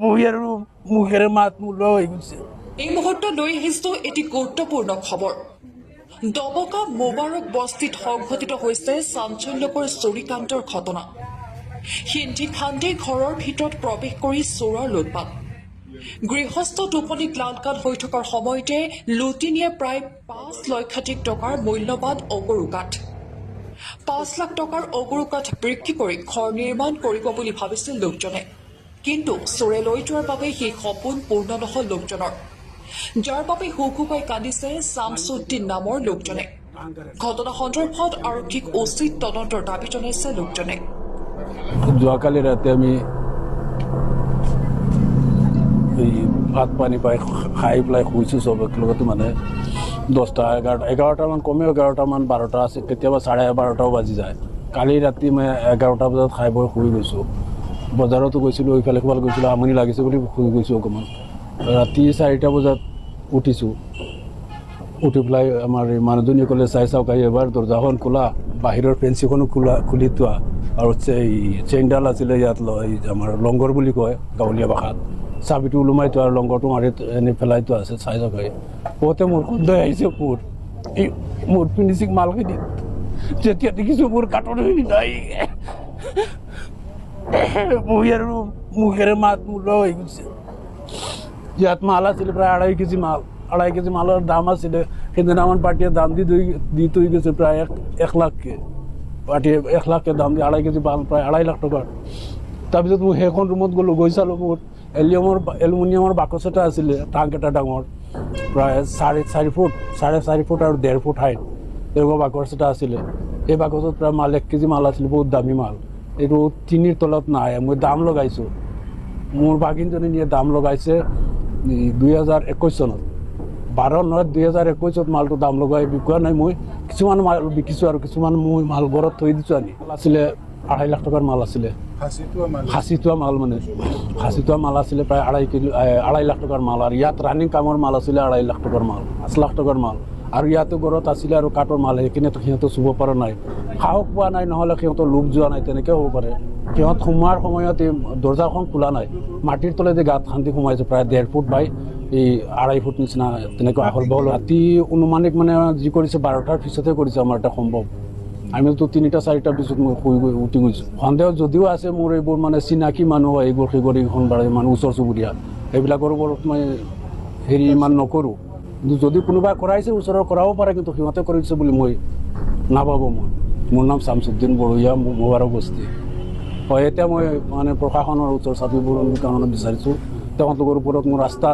বহি আৰু মুখেৰে মাত মূল হৈ গৈছে। এই মুহূৰ্তত লৈ আহিছোঁ এটি গুৰুত্বপূৰ্ণ খবৰ। দবকা মোবাৰক বস্তিত সংঘটিত হৈছে চাঞ্চল্যকৰ চুৰিকাণ্ডৰ ঘটনা। সিন্ধি খান্দি ঘৰৰ ভিতৰত প্ৰৱেশ কৰি চোৰৰ লুটপাট। গৃহস্থ টোপনি ক্লান্তান হৈ থকাৰ সময়তে লুটি নিয়ে প্ৰায় ৫ লক্ষাধিক টকাৰ মূল্যৱান অগৰু কাঠ। ৫ লাখ টকাৰ অগৰু কাঠ বিক্ৰী কৰি ঘৰ নিৰ্মাণ কৰিব বুলি ভাবিছিল লোকজনে। কিন্তু চোৰে লৈ যোৱাৰ বাবে সেই সপোন পূৰ্ণ নহল লোকজনৰ, যাৰ বাবে হুকুকাই কান্দিছে শামছুদ্দিন নামৰ লোকজনে। ঘটনা সন্দৰ্ভত আৰক্ষীক উচিত তদন্তৰ দাবী জনাইছে লোকজনে। যোৱাকালি ৰাতি আমি ভাত পানী পাই খাই পেলাই শুইছোঁ চব একেলগতে, মানে 10টা 11টামান কমেও 11টামান 12টা আছে, কেতিয়াবা 12:30টাও বাজি যায়। কালি ৰাতি মই 11টা বজাত খাই বৈ শুই গৈছোঁ। বজাৰতো গৈছিলোঁ, এইফালে সিফালে গৈছিলোঁ, আমনি লাগিছে বুলি শুই গৈছোঁ অকণমান। ৰাতি 4টা বজাত উঠিছোঁ, উঠি পেলাই আমাৰ এই মানুহজনীয়ে ক'লে চাই চাওক আহি এবাৰ দৰ্জাখন খোলা, বাহিৰৰ ফেঞ্চিখনো খুলি থোৱা, আৰু এই চেইনডাল আছিলে ইয়াত আমাৰ লংগৰ বুলি কয় গাঁৱলীয়া ভাষাত, চাবিটো ওলোমাই থোৱা আৰু লংগৰটো মাৰি এনেই পেলাই থোৱা আছে, চাই চাওক আহি। বহুতে মোৰ সন্দেহ আহিছে মোৰ ফিনিচিং মালখিনি, যেতিয়া দেখিছোঁ মোৰ কাটৰখিনি নাই, বহি আৰু মুখেৰে মাত মূল হৈ গৈছে। ইয়াত মাল আছিলে প্ৰায় 2.5 কেজি মাল, 2.5 কেজি মালৰ দাম আছিলে। সেইদিনাখন পাৰ্টীয়ে দাম দি থৈ গৈছে প্ৰায় 1 লাখকৈ। পাৰ্টীয়ে 1 লাখকৈ দাম দি 2.5 কেজি মাল প্ৰায় 2.5 লাখ টকাৰ। তাৰপিছত মই সেইখন ৰুমত গ'লোঁ, গৈ চালোঁ মোৰ এলুমিনিয়ামৰ বাকচ এটা আছিলে, টাংক এটা ডাঙৰ, প্ৰায় 4.5 ফুট আৰু 1.5 ফুট হাইট, তেনেকুৱা বাকচ এটা আছিলে। সেই বাকচত প্ৰায় 1 কেজি মাল আছিলে, বহুত দামী মাল। এইটো 3ৰ তলত নাই। মই দাম লগাইছোঁ, মোৰ ভাগিনজনী নিয়ে দাম লগাইছে 2021 চনত, 12 নহয় 2021ত মালটো দাম লগাই বিকোৱা নাই। মই কিছুমান মাল বিকিছোঁ আৰু কিছুমান মই মাল ঘৰত থৈ দিছোঁ। আনি আছিলে 2.5 লাখ টকাৰ মাল আছিলে, খাচীটোৱা মাল, মানে খাচীটোৱা মাল আছিলে প্ৰায় 2.5 লাখ টকাৰ মাল। আৰু ইয়াত ৰানিং কামৰ মাল আছিলে 2.5 লাখ টকাৰ মাল, 5 লাখ টকাৰ মাল। আৰু ইয়াতো ঘৰত আছিলে আৰু কাঠৰ মাল, সেইখিনিতো সিহঁতে চুব পৰা নাই, সাহস পোৱা নাই, নহ'লে সিহঁতৰ লোভ যোৱা নাই, তেনেকৈ হ'ব পাৰে। সিহঁত সোমোৱাৰ সময়ত এই দৰ্জাখন খোলা নাই, মাটিৰ তলেদি গাঁত খান্দি সোমাইছে, প্ৰায় 1.5 ফুট বাই 2.5 ফুট নিচিনা তেনেকুৱা আহল বহল। ৰাতি অনুমানিক মানে যি কৰিছে 12টাৰ পিছতহে কৰিছে আমাৰ এটা সম্ভৱ। আমিতো 3টা 4টাৰ পিছত মই উঠি গৈছোঁ। সন্দেহ যদিও আছে মোৰ, এইবোৰ মানে চিনাকি মানুহ হয়, এইবোৰ সেইখন বাৰে মানুহ ওচৰ চুবুৰীয়া, এইবিলাকৰ ওপৰত মই ইমান নকৰোঁ। কিন্তু যদি কোনোবাই কৰাইছে ওচৰৰ কৰাব পাৰে, কিন্তু সিহঁতে কৰিছে বুলি মই নাভাবোঁ। মোৰ নাম শামছুদ্দিন বৰহিয়া, মোবাৰক বস্তি হয়। এতিয়া মই মানে প্ৰশাসনৰ ওচৰ চাপিবৰ কাৰণে বিচাৰিছোঁ, তেওঁলোকৰ ওপৰত মোৰ আস্থা